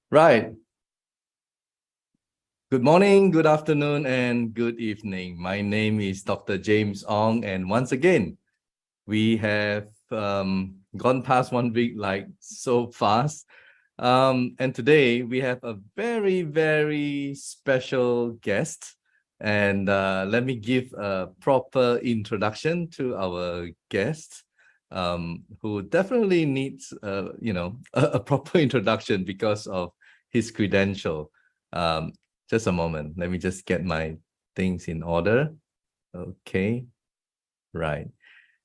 Right. Good morning, good afternoon, and good evening. My name is Dr. James Ong, and once again, we have gone past 1 week like so fast. And today we have a very, very special guest. And let me give a proper introduction to our guest, who definitely needs, a proper introduction because of his credential. Just a moment. Let me just get my things in order. Okay, right.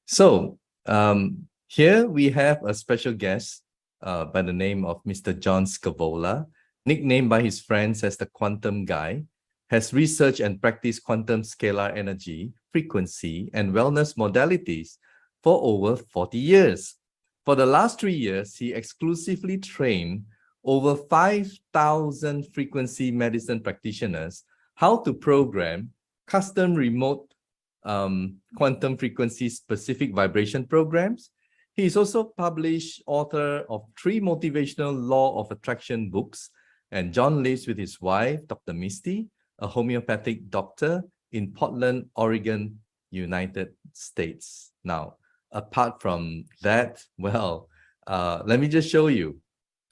So here we have a special guest by the name of Mr. John Scevola, nicknamed by his friends as the Quantum Guy, has researched and practiced quantum scalar energy, frequency, and wellness modalities for over 40 years. For the last 3 years, he exclusively trained over 5,000 frequency medicine practitioners how to program custom remote quantum frequency specific vibration programs. He is also published author of 3 motivational law of attraction books, and John lives with his wife, Dr. Misty, a homeopathic doctor in Portland, Oregon, United States. Now, apart from that, well, let me just show you,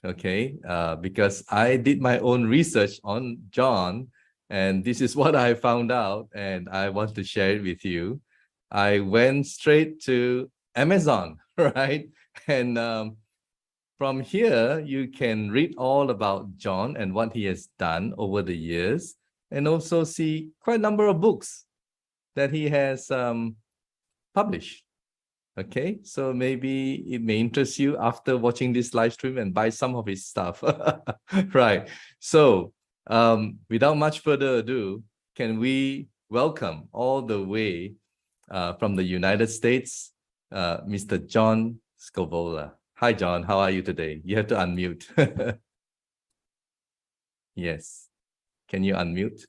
okay? Because I did my own research on John, and this is what I found out, and I want to share it with you. I went straight to Amazon, right? And from here, you can read all about John and what he has done over the years, and also see quite a number of books that he has published. Okay, so maybe it may interest you after watching this live stream and buy some of his stuff. Right. So without much further ado, can we welcome all the way from the United States, Mr. John Scevola. Hi, John. How are you today? You have to unmute. Yes. Can you unmute?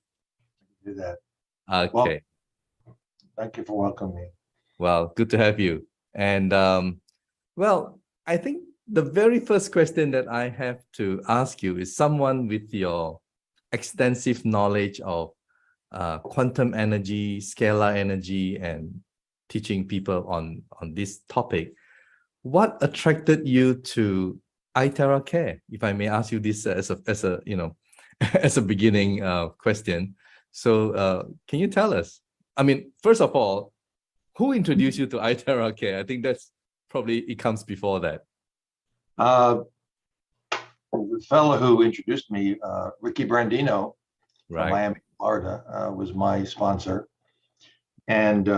Do that. Okay. Well, thank you for welcoming me. Well, good to have you. And well, I think the very first question that I have to ask you is someone with your extensive knowledge of quantum energy, scalar energy, and teaching people on this topic. What attracted you to iTeraCare? If I may ask you this as a as a beginning question. So can you tell us? I mean, first of all, who introduced you to iTeraCare? I think that's probably it comes before that. The fellow who introduced me, Ricky Brandino, Right. from Miami, Florida, was my sponsor, and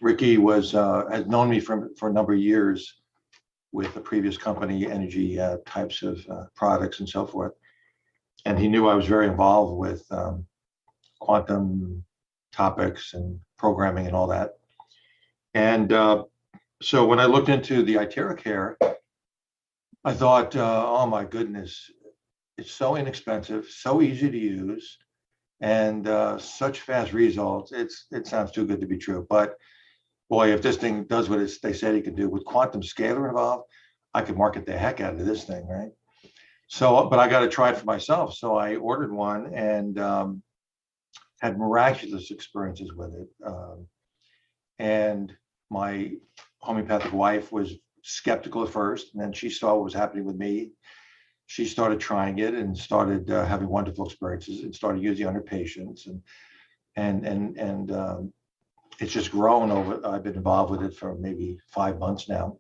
Ricky has known me for a number of years with the previous company, energy types of products and so forth, and he knew I was very involved with quantum topics and programming and all that. And so when I looked into the iTeraCare, I thought, oh my goodness, it's so inexpensive, so easy to use, and such fast results. It sounds too good to be true. But boy, if this thing does what they said it could do with quantum scalar involved, I could market the heck out of this thing, right? So, but I got to try it for myself. So I ordered one and had miraculous experiences with it. And my homeopathic wife was skeptical at first, and then she saw what was happening with me. She started trying it and started having wonderful experiences and started using it on her patients, and it's just grown over. I've been involved with it for maybe 5 months now.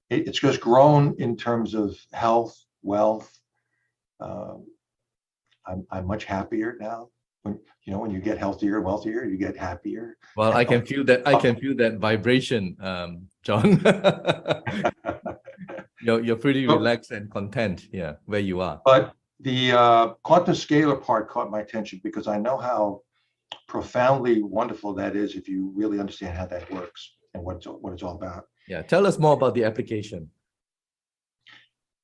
It's just grown in terms of health, wealth. I'm much happier now. When you get healthier and wealthier, you get happier. Well, I can feel that. I can feel that vibration, John. You're pretty relaxed and content, yeah, where you are. But the quantum scalar part caught my attention because I know how profoundly wonderful that is if you really understand how that works and what it's all about. Yeah, tell us more about the application.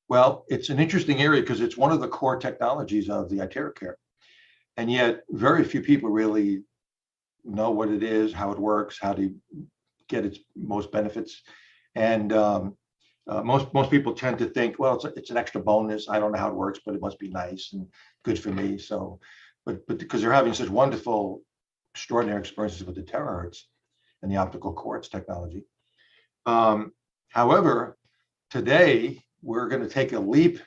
Well, it's an interesting area because it's one of the core technologies of the iTeraCare, and yet very few people really know what it is, how it works, how to get its most benefits. And Most people tend to think, well, it's an extra bonus. I don't know how it works, but it must be nice and good for me. So, but because they're having such wonderful, extraordinary experiences with the terahertz and the optical quartz technology. However, today we're going to take a leap,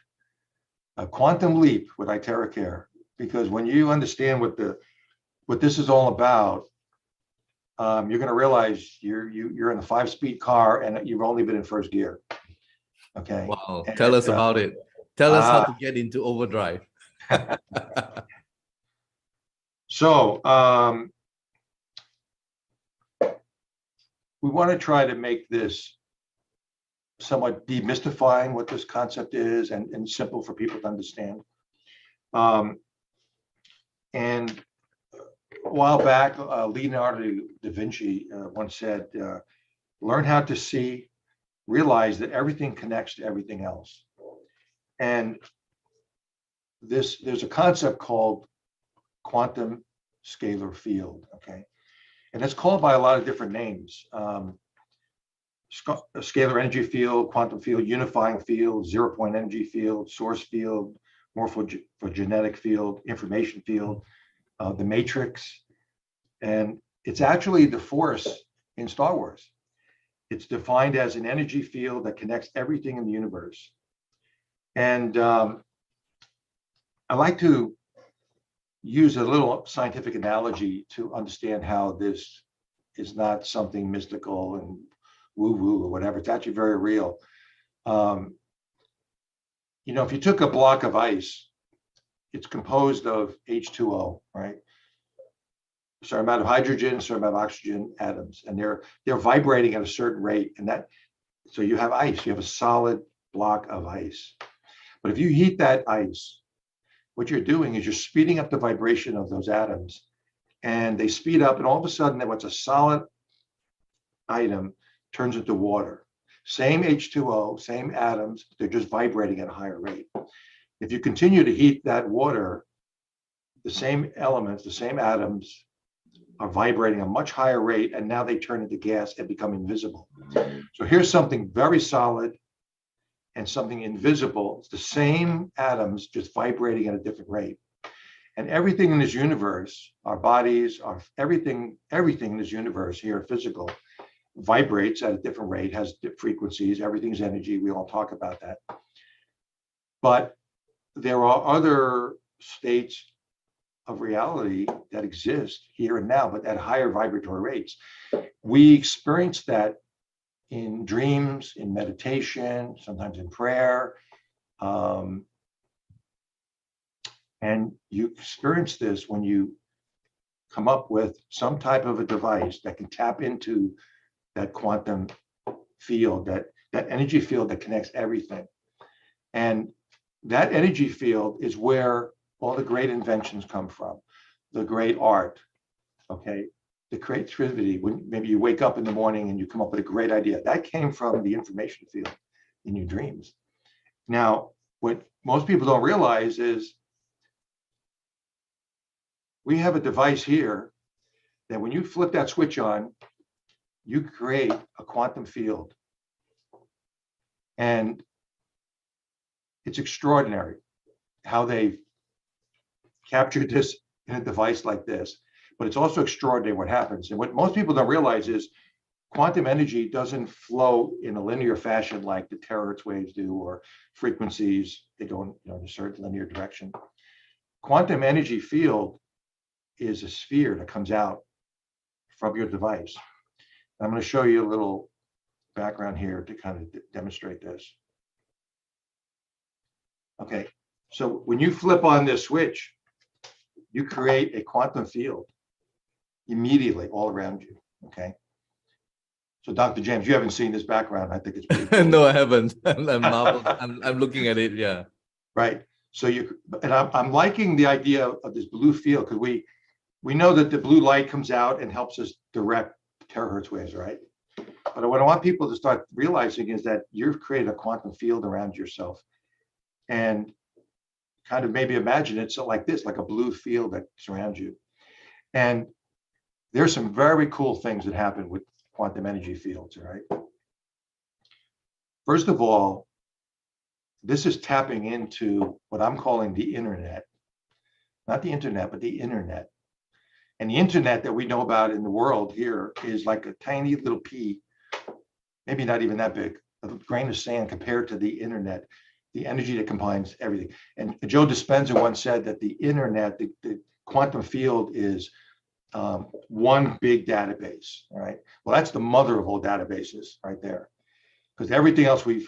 a quantum leap with iTeraCare, because when you understand what this is all about, you're going to realize you're in a 5-speed car and you've only been in first gear. Okay. Wow. Tell us about it. Tell us how to get into overdrive. So we want to try to make this somewhat demystifying what this concept is and simple for people to understand. And a while back, Leonardo da Vinci once said, learn how to see, realize that everything connects to everything else. And there's a concept called quantum scalar field, okay? And it's called by a lot of different names. Scalar energy field, quantum field, unifying field, 0-point energy field, source field, morphogenetic field, information field, the matrix. And it's actually the force in Star Wars. It's defined as an energy field that connects everything in the universe. And I like to use a little scientific analogy to understand how this is not something mystical and woo-woo or whatever. It's actually very real. You know, if you took a block of ice, it's composed of H2O, right? Certain amount of hydrogen, certain amount of oxygen atoms, and they're vibrating at a certain rate, and so you have ice. You have a solid block of ice. But if you heat that ice, what you're doing is you're speeding up the vibration of those atoms, and they speed up, and all of a sudden, what's a solid item turns into water. Same H2O, same atoms, they're just vibrating at a higher rate. If you continue to heat that water, the same elements, the same atoms are vibrating at a much higher rate, and now they turn into gas and become invisible. So here's something very solid and something invisible. It's the same atoms just vibrating at a different rate. And everything in this universe, our bodies, everything in this universe here, physical, vibrates at a different rate, has frequencies, everything's energy. We all talk about that. But there are other states of reality that exist here and now, but at higher vibratory rates. We experience that in dreams, in meditation, sometimes in prayer. And you experience this when you come up with some type of a device that can tap into that quantum field, that energy field that connects everything. And that energy field is where all the great inventions come from, the great art, okay? The creativity, when maybe you wake up in the morning and you come up with a great idea, that came from the information field in your dreams. Now, what most people don't realize is we have a device here that when you flip that switch on, you create a quantum field. And it's extraordinary how they've captured this in a device like this, but it's also extraordinary what happens. And what most people don't realize is quantum energy doesn't flow in a linear fashion like the terahertz waves do, or frequencies, they go in, in a certain linear direction. Quantum energy field is a sphere that comes out from your device. And I'm going to show you a little background here to kind of demonstrate this. Okay, so when you flip on this switch, you create a quantum field immediately all around you, okay? So Dr. James, you haven't seen this background. I think it's pretty cool. No, I haven't. I'm looking at it, yeah. Right, so I'm liking the idea of this blue field, because we know that the blue light comes out and helps us direct terahertz waves, right? But what I want people to start realizing is that you've created a quantum field around yourself, and kind of maybe imagine it so like this, like a blue field that surrounds you. And there's some very cool things that happen with quantum energy fields, all right? First of all, this is tapping into what I'm calling the InnerNet, not the internet, but the InnerNet. And the internet that we know about in the world here is like a tiny little pea, maybe not even that big, a grain of sand compared to the internet, the energy that combines everything. And Joe Dispenza once said that the internet, the quantum field is one big database, right? Well, that's the mother of all databases right there, because everything else we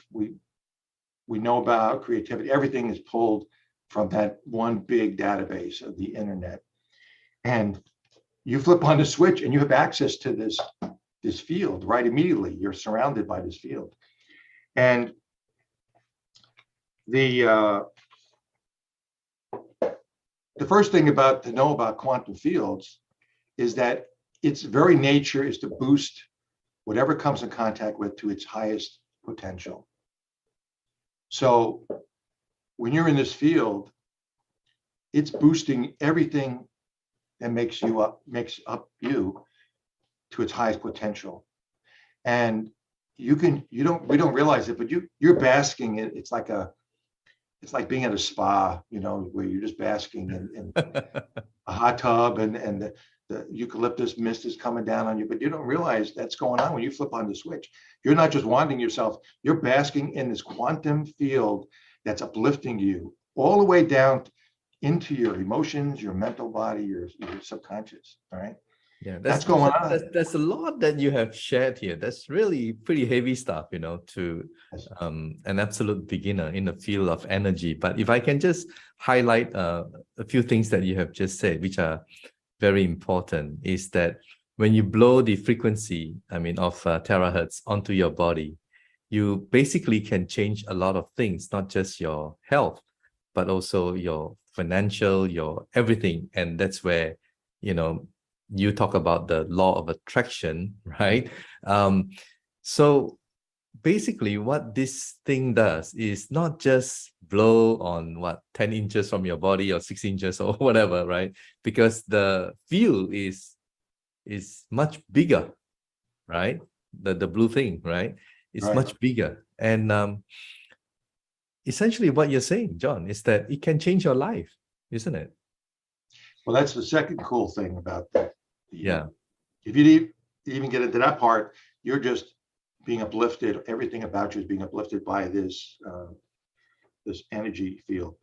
know about, creativity, everything is pulled from that one big database of the internet. And you flip on the switch and you have access to this field right immediately. You're surrounded by this field. And the first thing to know about quantum fields is that its very nature is to boost whatever comes in contact with to its highest potential. So when you're in this field, it's boosting everything that makes up you to its highest potential. And we don't realize it, but you're basking in, it's like being at a spa, where you're just basking in a hot tub and the eucalyptus mist is coming down on you, but you don't realize that's going on when you flip on the switch. You're not just wanting yourself, you're basking in this quantum field that's uplifting you all the way down into your emotions, your mental body, your subconscious, all right? Yeah, that's going on. There's a lot that you have shared here. That's really pretty heavy stuff, to an absolute beginner in the field of energy. But if I can just highlight a few things that you have just said, which are very important, is that when you blow the frequency, of terahertz onto your body, you basically can change a lot of things, not just your health, but also your financial, your everything. And that's where, you talk about the law of attraction, right? So basically what this thing does is not just blow on 10 inches from your body or 6 inches or whatever, right? Because the field is much bigger, right? The blue thing, right? It's Right. much bigger. And essentially what you're saying, John, is that it can change your life, isn't it? Well, that's the second cool thing about that. Yeah. If you even get into that part, you're just being uplifted. Everything about you is being uplifted by this energy field.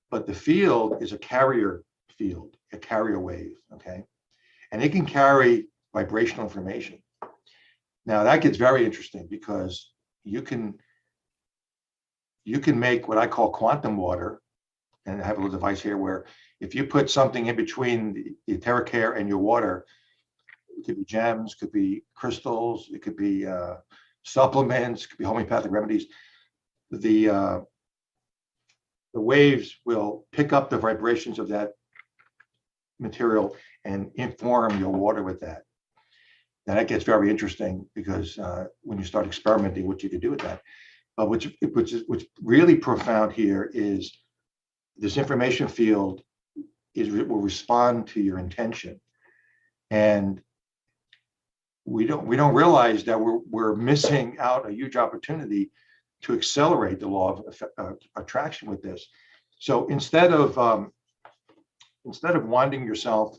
But the field is a carrier field, a carrier wave, okay? And it can carry vibrational information. Now that gets very interesting because you can make what I call quantum water. And I have a little device here where if you put something in between the iTeraCare and your water, it could be gems, could be crystals, it could be supplements, it could be homeopathic remedies. The waves will pick up the vibrations of that material and inform your water with that. Now that gets very interesting because when you start experimenting, what you can do with that. But what's really profound here is this information field will respond to your intention, and we don't realize that we're missing out a huge opportunity to accelerate the law of attraction with this. So instead of winding yourself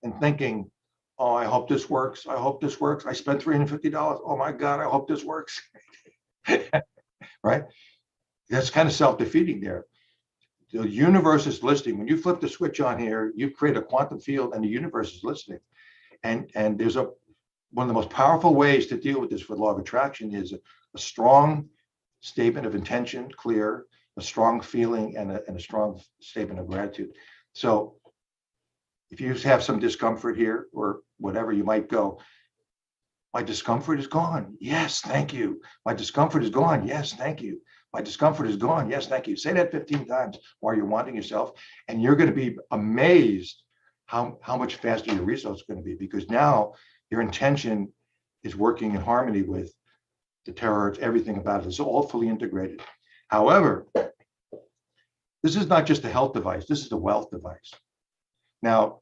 and thinking, oh, I hope this works. I hope this works. I spent $350. Oh my God, I hope this works. Right? That's kind of self-defeating there. The universe is listening. When you flip the switch on here, you create a quantum field and the universe is listening. And there's one of the most powerful ways to deal with this with law of attraction is a strong statement of intention, clear, a strong feeling, and a strong statement of gratitude. So if you have some discomfort here or whatever, you might go, my discomfort is gone. Yes, thank you. My discomfort is gone. Yes, thank you. My discomfort is gone. Yes, thank you. Say that 15 times while you're wanting yourself, and you're going to be amazed how much faster your results are going to be, because now your intention is working in harmony with the terahertz, everything about it. It's all fully integrated. However, this is not just a health device. This is a wealth device. Now,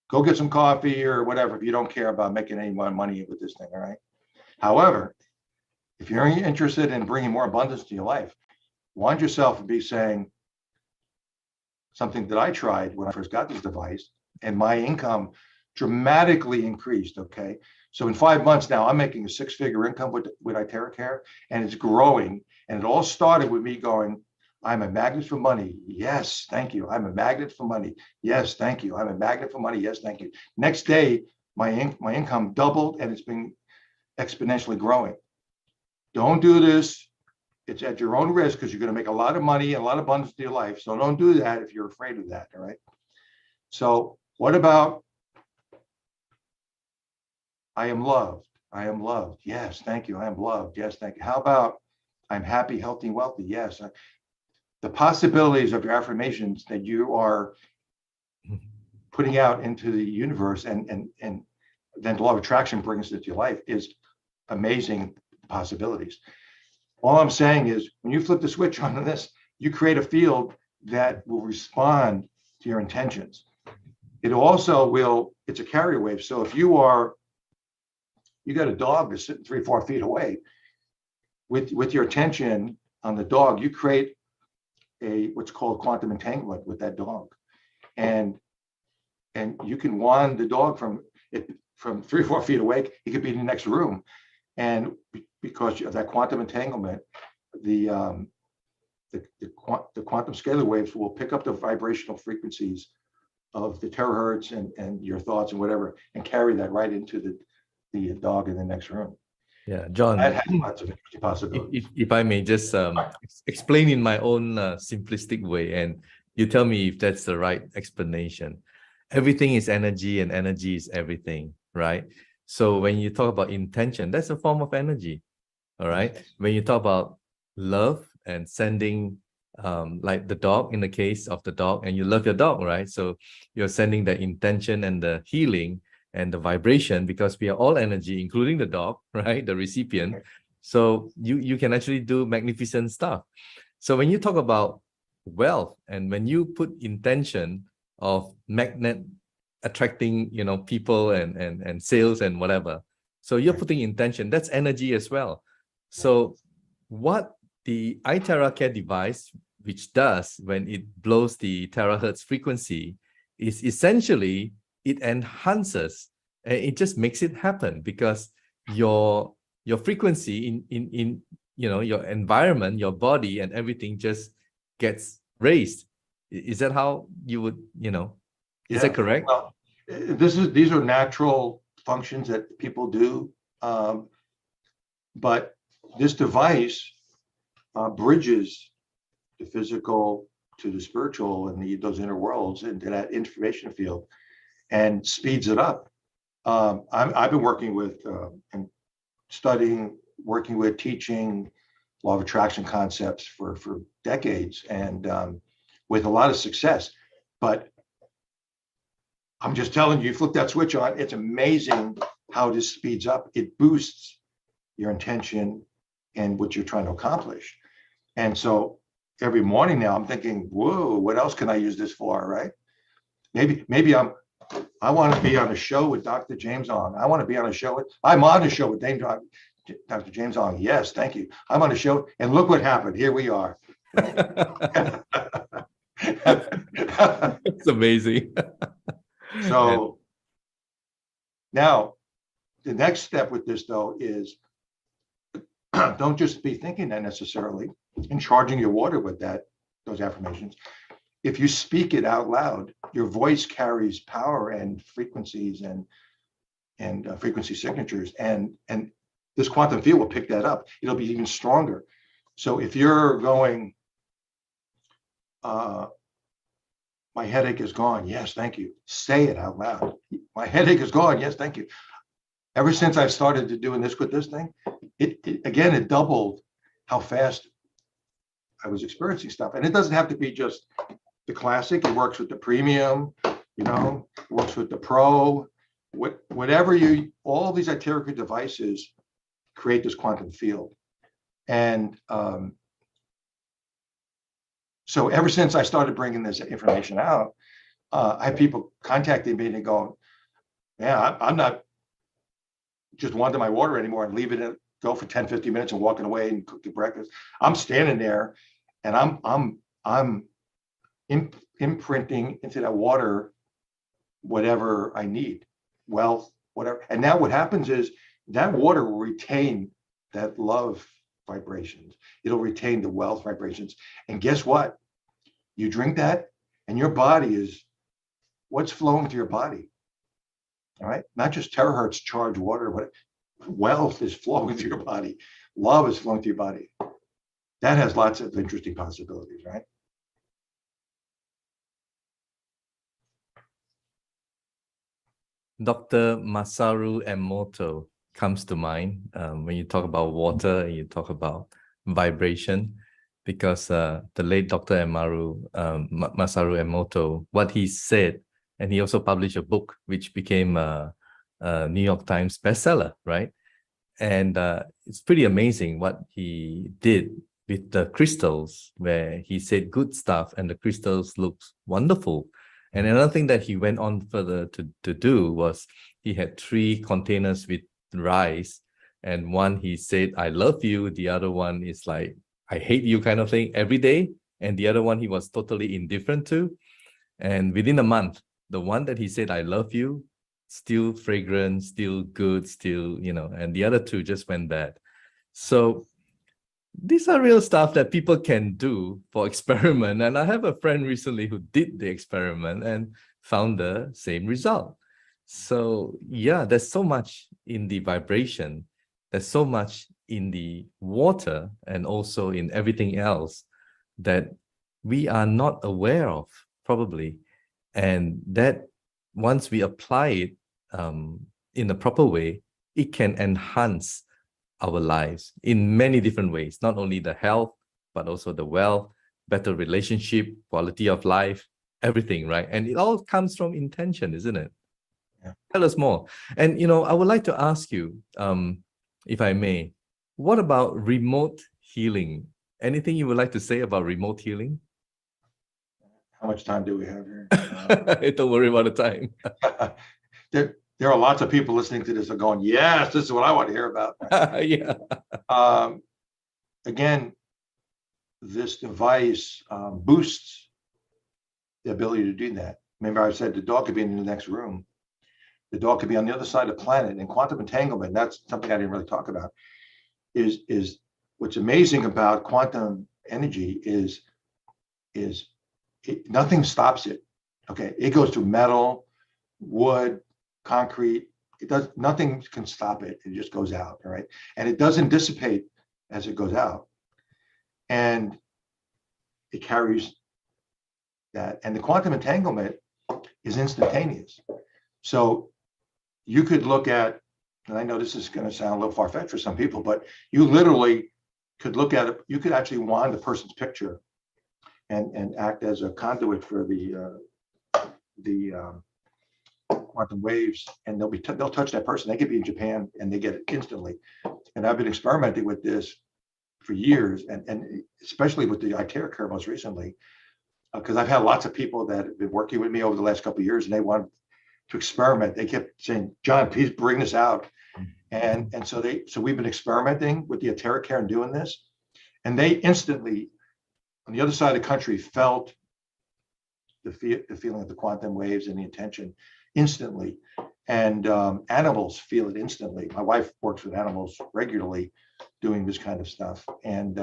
go get some coffee or whatever if you don't care about making any more money with this thing, all right? However, If you're interested in bringing more abundance to your life, wind yourself and be saying something that I tried when I first got this device, and my income dramatically increased. Okay. So in 5 months now, I'm making a 6-figure income with iTeraCare, and it's growing. And it all started with me going, I'm a magnet for money. Yes, thank you. I'm a magnet for money. Yes, thank you. I'm a magnet for money. Yes, thank you. Next day, my income doubled, and it's been exponentially growing. Don't do this. It's at your own risk, because you're going to make a lot of money and a lot of abundance in your life. So don't do that if you're afraid of that. All right. So what about I am loved? I am loved. Yes, thank you. I am loved. Yes, thank you. How about I'm happy, healthy, and wealthy? Yes. The possibilities of your affirmations that you are putting out into the universe, and then the law of attraction brings it to your life, is amazing possibilities. All I'm saying is, when you flip the switch on this, you create a field that will respond to your intentions. It also will, it's a carrier wave. So if you got a dog that's sitting 3-4 feet away, with your attention on the dog, you create what's called quantum entanglement with that dog. And you can wand the dog from 3-4 feet away. He could be in the next room. And because of that quantum entanglement, the quantum scalar waves will pick up the vibrational frequencies of the terahertz and your thoughts and whatever, and carry that right into the dog in the next room. Yeah, John, That has lots of interesting possibilities. if I may just explain in my own simplistic way, and you tell me if that's the right explanation. Everything is energy, and energy is everything, right? So when you talk about intention, that's a form of energy, all right? When you talk about love and sending, like the dog, in the case of the dog, and you love your dog, right? So you're sending the intention and the healing and the vibration, because we are all energy, including the dog, right? The recipient. So you can actually do magnificent stuff. So when you talk about wealth, and when you put intention of magnet attracting, people and sales and whatever, so you're putting intention, that's energy as well. So what the iTeraCare device, which does when it blows the terahertz frequency, is essentially it enhances, and it just makes it happen, because your frequency in your environment, your body and everything just gets raised. Is that how you would, is that correct? Well, these are natural functions that people do, but this device bridges the physical to the spiritual and those inner worlds into that information field, and speeds it up. I've been working with and studying, working with, teaching law of attraction concepts for decades, and with a lot of success. But I'm just telling you, flip that switch on, it's amazing how this speeds up. It boosts your intention and what you're trying to accomplish. And so every morning now I'm thinking, whoa, what else can I use this for, right? Maybe I want to be on a show with Dr. James Ong. I'm on a show with Dr. James Ong. Yes, thank you. I'm on a show, and look what happened. Here we are. It's amazing. So now the next step with this, though, is don't just be thinking that necessarily and charging your water with those affirmations. If you speak it out loud, your voice carries power and frequencies and frequency signatures, and this quantum field will pick that up. It'll be even stronger. So if you're going, my headache is gone. Yes, thank you. Say it out loud. My headache is gone. Yes, thank you. Ever since I started to doing this with this thing, it doubled how fast I was experiencing stuff. And it doesn't have to be just the classic. It works with the premium, it works with the pro, whatever all these iTeraCare devices create this quantum field. And so ever since I started bringing this information out, I have people contacting me and going, yeah, I'm not just wanting my water anymore and leave it go for 10, 15 minutes and walking away and cook your breakfast. I'm standing there and I'm imprinting into that water whatever I need, wealth, whatever. And now what happens is that water will retain that love vibrations. It'll retain the wealth vibrations. And guess what? You drink that and your body is, what's flowing through your body? All right. Not just terahertz charged water, but wealth is flowing through your body. Love is flowing through your body. That has lots of interesting possibilities, right? Dr. Masaru Emoto comes to mind when you talk about water and you talk about vibration, because the late Dr. Masaru Emoto, what he said, and he also published a book which became a New York Times bestseller, right? And it's pretty amazing what he did with the crystals, where he said good stuff and the crystals looked wonderful. And another thing that he went on further to do was he had 3 containers with rice, and one he said, I love you. The other one is like, I hate you kind of thing every day. And the other one he was totally indifferent to. And within a month, the one that he said, I love you, still fragrant, still good, still, and the other 2 just went bad. So these are real stuff that people can do for experiment. And I have a friend recently who did the experiment and found the same result. So yeah, there's so much in the vibration. There's so much in the water and also in everything else that we are not aware of, probably. And that once we apply it in a proper way, it can enhance our lives in many different ways, not only the health, but also the wealth, better relationship, quality of life, everything, right? And it all comes from intention, isn't it? Yeah. Tell us more. And, I would like to ask you, if I may, what about remote healing? Anything you would like to say about remote healing? How much time do we have here? Don't worry about the time. There are lots of people listening to this are going, yes, this is what I want to hear about. Yeah. Again, this device boosts the ability to do that. Remember, I said the dog could be in the next room. The dog could be on the other side of the planet. And quantum entanglement, that's something I didn't really talk about, is what's amazing about quantum energy is nothing stops it. Okay, it goes through metal, wood, concrete. Nothing can stop it. It just goes out, all right? And it doesn't dissipate as it goes out. And it carries that. And the quantum entanglement is instantaneous. So you could look at, and I know this is going to sound a little far-fetched for some people, but you literally could look at it. You could actually wind the person's picture and act as a conduit for the quantum waves, and they'll touch that person. They could be in Japan and they get it instantly. And I've been experimenting with this for years, and especially with the iTeraCare most recently, because I've had lots of people that have been working with me over the last couple of years, and they wanted to experiment. They kept saying, John, please bring this out. And so we've been experimenting with the iTeraCare and doing this, and they instantly, on the other side of the country, felt the feeling of the quantum waves and the intention instantly. And animals feel it instantly. My wife works with animals regularly doing this kind of stuff. And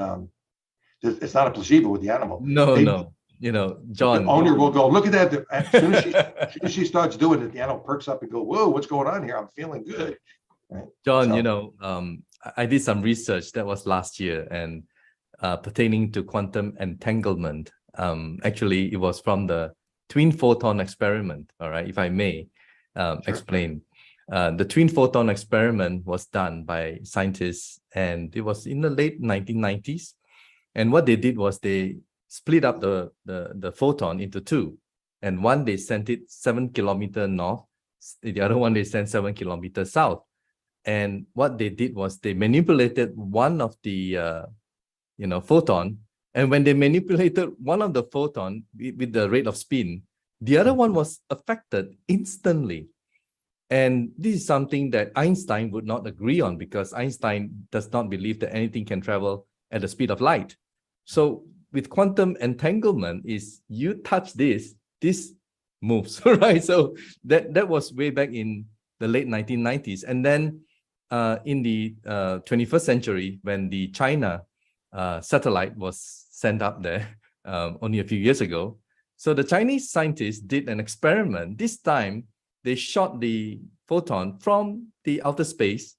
it's not a placebo with the animal. No. John. The owner will go, look at that. As soon as she starts doing it, the animal perks up and go, whoa, what's going on here? I'm feeling good. Right? John, I did some research that was last year, and pertaining to quantum entanglement. Actually, it was from the twin photon experiment. All right, if I may explain. The twin photon experiment was done by scientists, and it was in the late 1990s. And what they did was they split up the photon into 2. And one, they sent it 7 kilometers north. The other one, they sent 7 kilometers south. And what they did was they manipulated one of the photon. And when they manipulated one of the photon with the rate of spin, the other one was affected instantly. And this is something that Einstein would not agree on, because Einstein does not believe that anything can travel at the speed of light. So with quantum entanglement, is you touch this moves, right? So that was way back in the late 1990s. And then in the 21st century, when the China satellite was sent up there only a few years ago, so the Chinese scientists did an experiment. This time, they shot the photon from the outer space,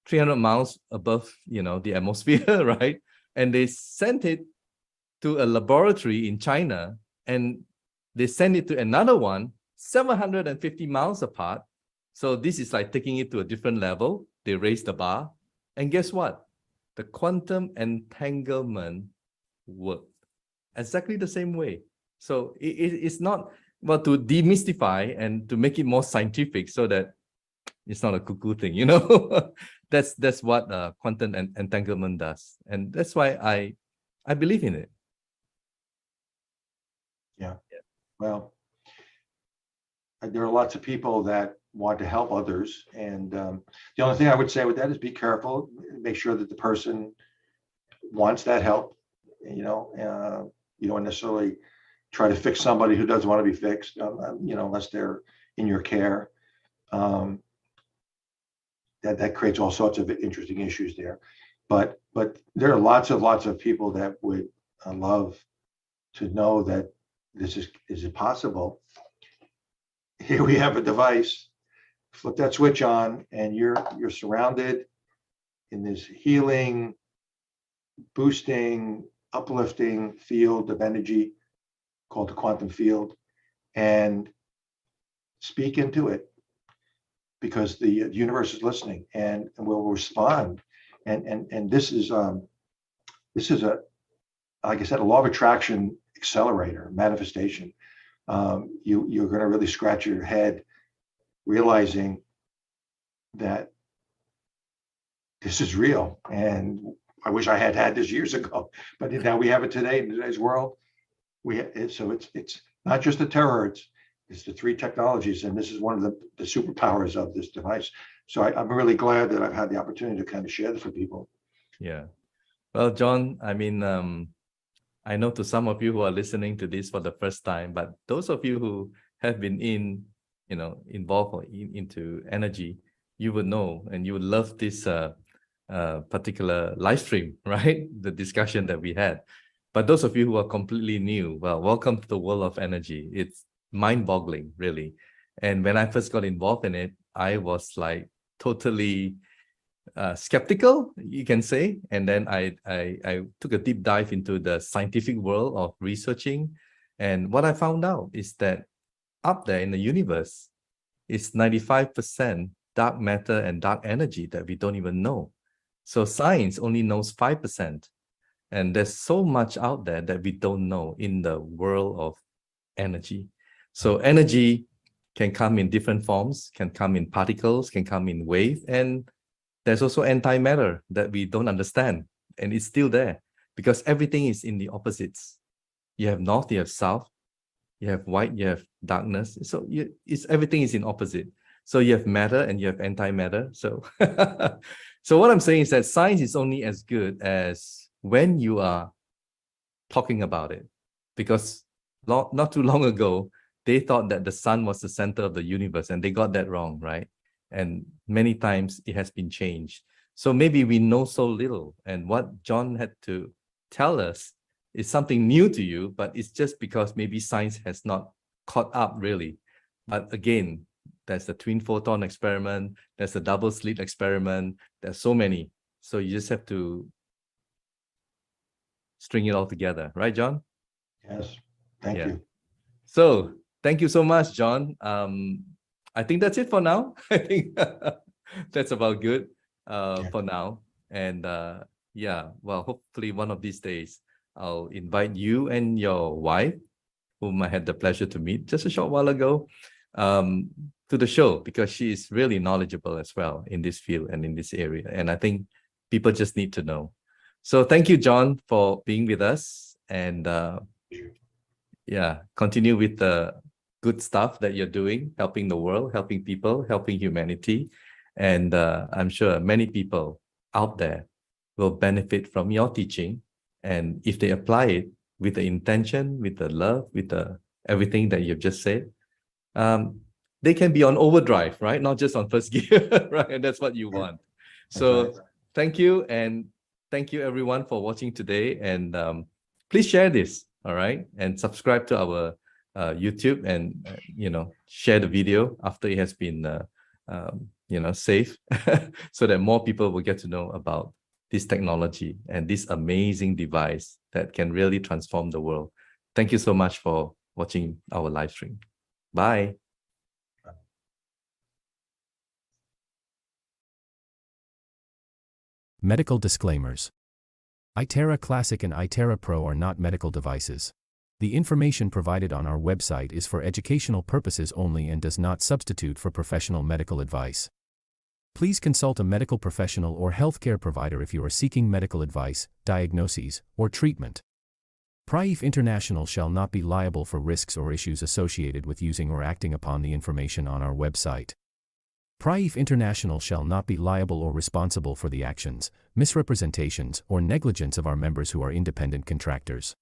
300 miles above, the atmosphere, right? And they sent it to a laboratory in China, and they sent it to another one, 750 miles apart. So this is like taking it to a different level. They raised the bar. And guess what? The quantum entanglement worked exactly the same way. So it's not, well, to demystify and to make it more scientific so that it's not a cuckoo thing, that's what quantum entanglement does. And that's why I believe in it. Yeah. Well, there are lots of people that want to help others. And the only thing I would say with that is be careful, make sure that the person wants that help. You don't necessarily try to fix somebody who doesn't want to be fixed, unless they're in your care. That creates all sorts of interesting issues there. But there are lots of people that would love to know that this is it possible. Here we have a device, flip that switch on, and you're surrounded in this healing, boosting, uplifting field of energy called the quantum field, and speak into it, because the universe is listening and will respond. And this is a, like I said, a law of attraction accelerator manifestation. You're going to really scratch your head realizing that this is real. And I wish I had this years ago, but now we have it today in today's world. So it's not just the terahertz, it's the 3 technologies, and this is one of the superpowers of this device. So I'm really glad that I've had the opportunity to kind of share this with people. Yeah. Well, John, I mean, I know to some of you who are listening to this for the first time, but those of you who have been involved or into energy, you would know, and you would love this particular live stream, right? The discussion that we had. But those of you who are completely new, well, welcome to the world of energy. It's mind-boggling, really. And when I first got involved in it, I was like totally skeptical, you can say. And then I took a deep dive into the scientific world of researching. And what I found out is that up there in the universe is 95% dark matter and dark energy that we don't even know. So science only knows 5%. And there's so much out there that we don't know in the world of energy. So energy can come in different forms, can come in particles, can come in wave, and there's also antimatter that we don't understand, and it's still there because everything is in the opposites. You have north, you have south, you have white, you have darkness. So everything is in opposite. So you have matter and you have antimatter. So, so what I'm saying is that science is only as good as when you are talking about it, because not too long ago, they thought that the sun was the center of the universe, and they got that wrong, right? And many times it has been changed. So maybe we know so little, and what John had to tell us is something new to you, but it's just because maybe science has not caught up really. But again, there's the twin photon experiment, there's the double slit experiment, there's so many. So you just have to string it all together, right, John? Yes, thank you. So thank you so much, John. I think that's it for now. I think that's about good for now. And well, hopefully one of these days I'll invite you and your wife, whom I had the pleasure to meet just a short while ago, to the show, because she is really knowledgeable as well in this field and in this area. And I think people just need to know. So thank you, John, for being with us. And continue with the good stuff that you're doing, helping the world, helping people, helping humanity. And I'm sure many people out there will benefit from your teaching. And if they apply it with the intention, with the love, with the everything that you've just said, they can be on overdrive, right? Not just on first gear, right? And that's what you want. So right. thank you. And thank you everyone for watching today. And please share this, all right? And subscribe to our YouTube and, share the video after it has been, saved so that more people will get to know about this technology and this amazing device that can really transform the world. Thank you so much for watching our live stream. Bye. Medical disclaimers. iTera Classic and iTera Pro are not medical devices. The information provided on our website is for educational purposes only and does not substitute for professional medical advice. Please consult a medical professional or healthcare provider if you are seeking medical advice, diagnoses, or treatment. Prife International shall not be liable for risks or issues associated with using or acting upon the information on our website. Prife International shall not be liable or responsible for the actions, misrepresentations, or negligence of our members who are independent contractors.